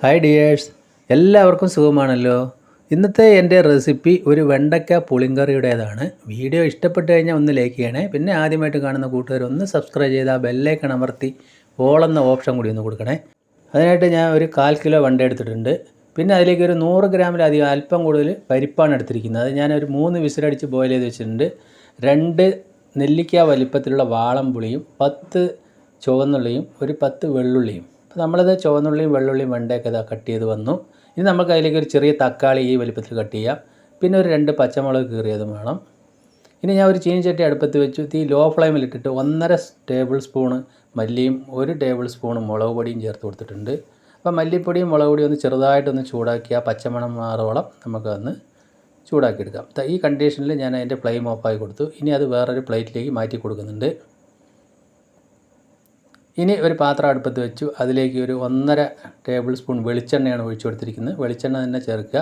Hi dears, എല്ലാവർക്കും സുഖമാണല്ലോ. ഇന്നത്തെ എൻ്റെ റെസിപ്പി ഒരു വെണ്ടയ്ക്ക പുളിങ്കറിയുടേതാണ്. വീഡിയോ ഇഷ്ടപ്പെട്ട് കഴിഞ്ഞാൽ ഒന്ന് ലൈക്ക് ചെയ്യണേ. പിന്നെ ആദ്യമായിട്ട് കാണുന്ന കൂട്ടുകാർ ഒന്ന് സബ്സ്ക്രൈബ് ചെയ്ത് ആ ബെല്ലൈക്കൺ അമർത്തി ഓൾ എന്ന ഓപ്ഷൻ കൂടി ഒന്ന് കൊടുക്കണേ. അതിനായിട്ട് ഞാൻ ഒരു 1/4 കിലോ വെണ്ട എടുത്തിട്ടുണ്ട്. പിന്നെ അതിലേക്ക് ഒരു 100 ഗ്രാമിലധികം അല്പം കൂടുതൽ പരിപ്പാണ് എടുത്തിരിക്കുന്നത്. അത് ഞാനൊരു 3 വിസിലടിച്ച് ബോയിൽ ചെയ്ത് വെച്ചിട്ടുണ്ട്. 2 നെല്ലിക്ക വലിപ്പത്തിലുള്ള വാളംപുളിയും 10 ചുവന്നുള്ളിയും ഒരു 10 വെള്ളുള്ളിയും. അപ്പോൾ നമ്മളത് ചുവന്നുള്ളിയും വെള്ളുള്ളിയും വെണ്ടയൊക്കെ കട്ട് ചെയ്ത് വന്നു. ഇനി നമുക്ക് അതിലേക്ക് ഒരു ചെറിയ തക്കാളി ഈ വലിപ്പത്തിൽ കട്ട് ചെയ്യാം. പിന്നെ ഒരു 2 പച്ചമുളക് കീറിയതും വേണം. ഇനി ഞാൻ ഒരു ചീനിച്ചട്ടി അടുപ്പത്ത് വെച്ചു. തീ ലോ ഫ്ലെയിമിലിട്ടിട്ട് 1.5 ടേബിൾ സ്പൂണ് മല്ലിയും 1 ടേബിൾ സ്പൂണ് മുളക് പൊടിയും ചേർത്ത് കൊടുത്തിട്ടുണ്ട്. അപ്പോൾ മല്ലിപ്പൊടിയും മുളക് പൊടിയും ഒന്ന് ചെറുതായിട്ടൊന്ന് ചൂടാക്കി ആ പച്ചമണം മാറോളം നമുക്കതൊന്ന് ചൂടാക്കിയെടുക്കാം. ഈ കണ്ടീഷനിൽ ഞാൻ അതിൻ്റെ ഫ്ലെയിം ഓഫാക്കി കൊടുത്തു. ഇനി അത് വേറൊരു പ്ലേറ്റിലേക്ക് മാറ്റി കൊടുക്കുന്നുണ്ട്. ഇനി ഒരു പാത്രം അടുപ്പത്ത് വെച്ചു. അതിലേക്ക് ഒരു 1.5 ടേബിൾ സ്പൂൺ വെളിച്ചെണ്ണയാണ് ഒഴിച്ചു കൊടുത്തിരിക്കുന്നത്. വെളിച്ചെണ്ണ തന്നെ ചേർക്കുക.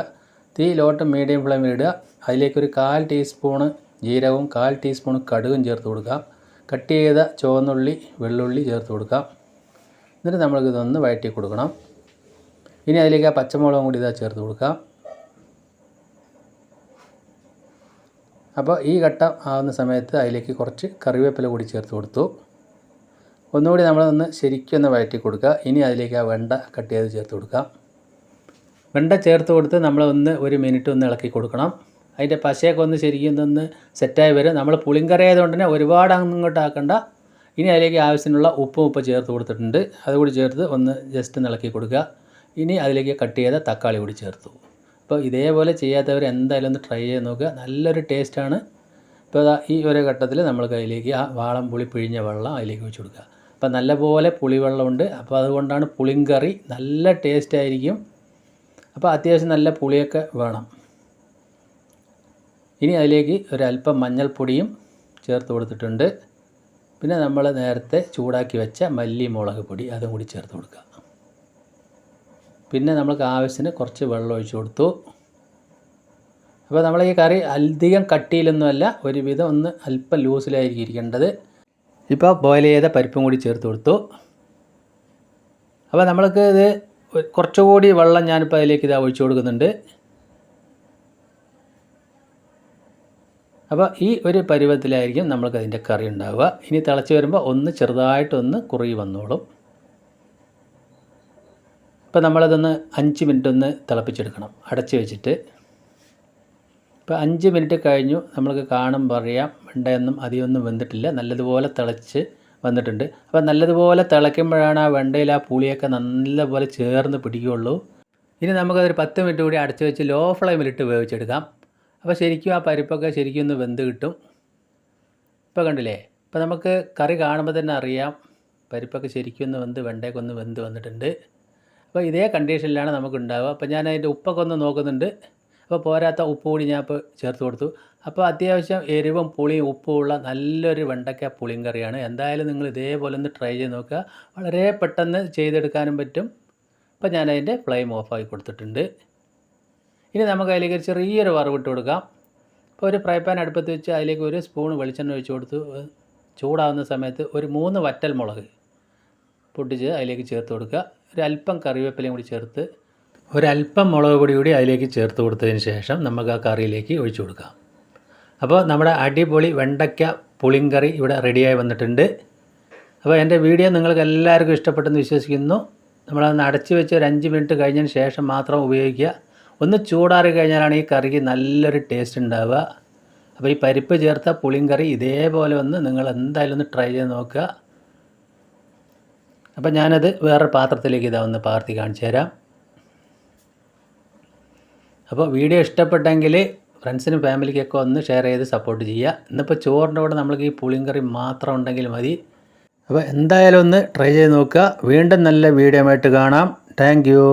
തീ ലോട്ട് മീഡിയം ഫ്ലെയിമിൽ ഇടുക. അതിലേക്കൊരു 1/4 ടീസ്പൂണ് ജീരകവും 1/4 ടീസ്പൂൺ കടുകും ചേർത്ത് കൊടുക്കാം. കട്ട് ചെയ്ത ചുവന്നുള്ളി വെള്ളുള്ളി ചേർത്ത് കൊടുക്കാം. എന്നിട്ട് നമ്മൾക്കിതൊന്ന് വഴറ്റി കൊടുക്കണം. ഇനി അതിലേക്ക് ആ പച്ചമുളകും കൂടി ചേർത്ത് കൊടുക്കാം. അപ്പോൾ ഈ ഘട്ടം ആവുന്ന സമയത്ത് അതിലേക്ക് കുറച്ച് കറിവേപ്പില കൂടി ചേർത്ത് കൊടുത്തു. ഒന്നുകൂടി നമ്മളൊന്ന് ശരിക്കൊന്ന് വഴറ്റി കൊടുക്കുക. ഇനി അതിലേക്ക് ആ വെണ്ട കട്ട് ചെയ്ത് ചേർത്ത് കൊടുക്കാം. വെണ്ട ചേർത്ത് കൊടുത്ത് നമ്മളൊന്ന് 1 മിനിറ്റ് ഒന്ന് ഇളക്കി കൊടുക്കണം. അതിൻ്റെ പശയൊക്കെ ഒന്ന് ശരിക്കും ഒന്ന് സെറ്റായി വരും. നമ്മൾ പുളിങ്കറി ആയതുകൊണ്ട് തന്നെ ഒരുപാട് അങ്ങോട്ട് ആക്കണ്ട. ഇനി അതിലേക്ക് ആവശ്യത്തിനുള്ള ഉപ്പ് ചേർത്ത് കൊടുത്തിട്ടുണ്ട്. അതുകൂടി ചേർത്ത് ഒന്ന് ജസ്റ്റ് ഇളക്കി കൊടുക്കുക. ഇനി അതിലേക്ക് കട്ട് ചെയ്ത തക്കാളി കൂടി ചേർത്തു. അപ്പോൾ ഇതേപോലെ ചെയ്യാത്തവർ എന്തായാലും ഒന്ന് ട്രൈ ചെയ്ത് നോക്കുക. നല്ലൊരു ടേസ്റ്റാണ്. ഇപ്പോൾ ഈ ഒരു ഘട്ടത്തിൽ നമ്മൾ അതിലേക്ക് ആ വാളംപുളി പിഴിഞ്ഞ വെള്ളം അതിലേക്ക് ഒഴിച്ച് കൊടുക്കുക. അപ്പോൾ നല്ലപോലെ പുളിവെള്ളമുണ്ട്. അപ്പോൾ അതുകൊണ്ടാണ് പുളിങ്കറി നല്ല ടേസ്റ്റ് ആയിരിക്കും. അപ്പോൾ അത്യാവശ്യം നല്ല പുളിയൊക്കെ വേണം. ഇനി അതിലേക്ക് ഒരല്പം മഞ്ഞൾപ്പൊടിയും ചേർത്ത് കൊടുത്തിട്ടുണ്ട്. പിന്നെ നമ്മൾ നേരത്തെ ചൂടാക്കി വെച്ച മല്ലി മുളക് പൊടി അതും കൂടി ചേർത്ത് കൊടുക്കുക. പിന്നെ നമ്മൾക്ക് ആവശ്യത്തിന് കുറച്ച് വെള്ളം ഒഴിച്ച് കൊടുത്തു. അപ്പോൾ നമ്മൾ ഈ കറി അധികം കട്ടിയിലൊന്നുമല്ല, ഒരുവിധം ഒന്ന് അല്പം ലൂസിലായിരിക്കും ഇരിക്കേണ്ടത്. ഇപ്പോൾ ബോയിൽ ചെയ്ത പരിപ്പും കൂടി ചേർത്ത് കൊടുത്തു. അപ്പോൾ നമ്മൾക്ക് ഇത് കുറച്ചുകൂടി വെള്ളം ഞാനിപ്പോൾ അതിലേക്ക് ഒഴിച്ചു കൊടുക്കുന്നുണ്ട്. അപ്പോൾ ഈ ഒരു പരുവത്തിലായിരിക്കും നമ്മൾക്കതിൻ്റെ കറി ഉണ്ടാവുക. ഇനി തിളച്ച് വരുമ്പോൾ ഒന്ന് ചെറുതായിട്ടൊന്ന് കുറുകി വന്നോളും. ഇപ്പോൾ നമ്മളതൊന്ന് 5 മിനിറ്റ് ഒന്ന് തിളപ്പിച്ചെടുക്കണം അടച്ച് വെച്ചിട്ട്. ഇപ്പോൾ 5 മിനിറ്റ് കഴിഞ്ഞു. നമ്മൾക്ക് കാണുമ്പോൾ അറിയാം വെണ്ടയൊന്നും അധികമൊന്നും വെന്തിട്ടില്ല. നല്ലതുപോലെ തിളച്ച് വന്നിട്ടുണ്ട്. അപ്പോൾ നല്ലതുപോലെ തിളയ്ക്കുമ്പോഴാണ് ആ വെണ്ടയിൽ ആ പുളിയൊക്കെ നല്ലപോലെ ചേർന്ന് പിടിക്കുകയുള്ളൂ. ഇനി നമുക്കതൊരു 10 മിനിറ്റ് കൂടി അടച്ച് വെച്ച് ലോ ഫ്ലെയിമിലിട്ട് വേവിച്ചെടുക്കാം. അപ്പോൾ ശരിക്കും ആ പരിപ്പൊക്കെ ശരിക്കും ഒന്ന് വെന്ത് കിട്ടും. ഇപ്പോൾ കണ്ടില്ലേ, ഇപ്പോൾ നമുക്ക് കറി കാണുമ്പോൾ തന്നെ അറിയാം പരിപ്പൊക്കെ ശരിക്കും ഒന്ന് വെന്ത് വെണ്ടയൊക്കെ ഒന്ന് വെന്ത് വന്നിട്ടുണ്ട്. അപ്പോൾ ഇതേ കണ്ടീഷനിലാണ് നമുക്ക് ഉണ്ടാവുക. അപ്പോൾ ഞാൻ അതിൻ്റെ ഉപ്പൊക്കെ ഒന്ന് നോക്കുന്നുണ്ട്. അപ്പോൾ പോരാത്ത ഉപ്പ് കൂടി ഞാൻ ഇപ്പോൾ ചേർത്ത് കൊടുത്തു. അപ്പോൾ അത്യാവശ്യം എരിവും പുളിയും ഉപ്പുമുള്ള നല്ലൊരു വെണ്ടയ്ക്ക പുളിങ്കറിയാണ്. എന്തായാലും നിങ്ങൾ ഇതേപോലെ ഒന്ന് ട്രൈ ചെയ്ത് നോക്കുക. വളരെ പെട്ടെന്ന് ചെയ്തെടുക്കാനും പറ്റും. അപ്പോൾ ഞാൻ അതിൻ്റെ ഫ്ലെയിം ഓഫാക്കി കൊടുത്തിട്ടുണ്ട്. ഇനി നമുക്ക് അതിലേക്ക് ഒരു ചെറിയൊരു വറവിട്ട് കൊടുക്കാം. അപ്പോൾ ഒരു ഫ്രൈ പാൻ അടുപ്പത്ത് വെച്ച് അതിലേക്ക് 1 സ്പൂൺ വെളിച്ചെണ്ണ ഒഴിച്ച് കൊടുത്തു. ചൂടാവുന്ന സമയത്ത് ഒരു 3 വറ്റൽ മുളക് പൊട്ടിച്ച് അതിലേക്ക് ചേർത്ത് കൊടുക്കുക. ഒരല്പം കറിവേപ്പിലയും കൂടി ചേർത്ത് ഒരല്പം മുളക് പൊടി കൂടി അതിലേക്ക് ചേർത്ത് കൊടുത്തതിന് ശേഷം നമുക്ക് ആ കറിയിലേക്ക് ഒഴിച്ചു കൊടുക്കാം. അപ്പോൾ നമ്മുടെ അടിപൊളി വെണ്ടയ്ക്ക പുളിങ്കറി ഇവിടെ റെഡിയായി വന്നിട്ടുണ്ട്. അപ്പോൾ എൻ്റെ വീഡിയോ നിങ്ങൾക്ക് എല്ലാവർക്കും ഇഷ്ടപ്പെട്ടെന്ന് വിശ്വസിക്കുന്നു. നമ്മളതൊന്ന് അടച്ച് വെച്ച് ഒരു 5 മിനിറ്റ് കഴിഞ്ഞതിന് ശേഷം മാത്രം ഉപയോഗിക്കുക. ഒന്ന് ചൂടാറി കഴിഞ്ഞാലാണ് ഈ കറിക്ക് നല്ലൊരു ടേസ്റ്റ് ഉണ്ടാവുക. അപ്പോൾ ഈ പരിപ്പ് ചേർത്ത പുളിങ്കറി ഇതേപോലെ ഒന്ന് നിങ്ങൾ എന്തായാലും ഒന്ന് ട്രൈ ചെയ്ത് നോക്കുക. അപ്പോൾ ഞാനത് വേറൊരു പാത്രത്തിലേക്ക് ഒന്ന് പകർത്തി കാണിച്ചു തരാം. അപ്പോൾ വീഡിയോ ഇഷ്ടപ്പെട്ടെങ്കിൽ ഫ്രണ്ട്സിനും ഫാമിലിക്കൊക്കെ ഒന്ന് ഷെയർ ചെയ്ത് സപ്പോർട്ട് ചെയ്യുക. ഇന്നിപ്പോൾ ചോറിൻ്റെ കൂടെ നമ്മൾക്ക് ഈ പുളിങ്കറി മാത്രം ഉണ്ടെങ്കിൽ മതി. അപ്പോൾ എന്തായാലും ഒന്ന് ട്രൈ ചെയ്ത് നോക്കുക. വീണ്ടും നല്ല വീഡിയോ ആയിട്ട് കാണാം. Thank you.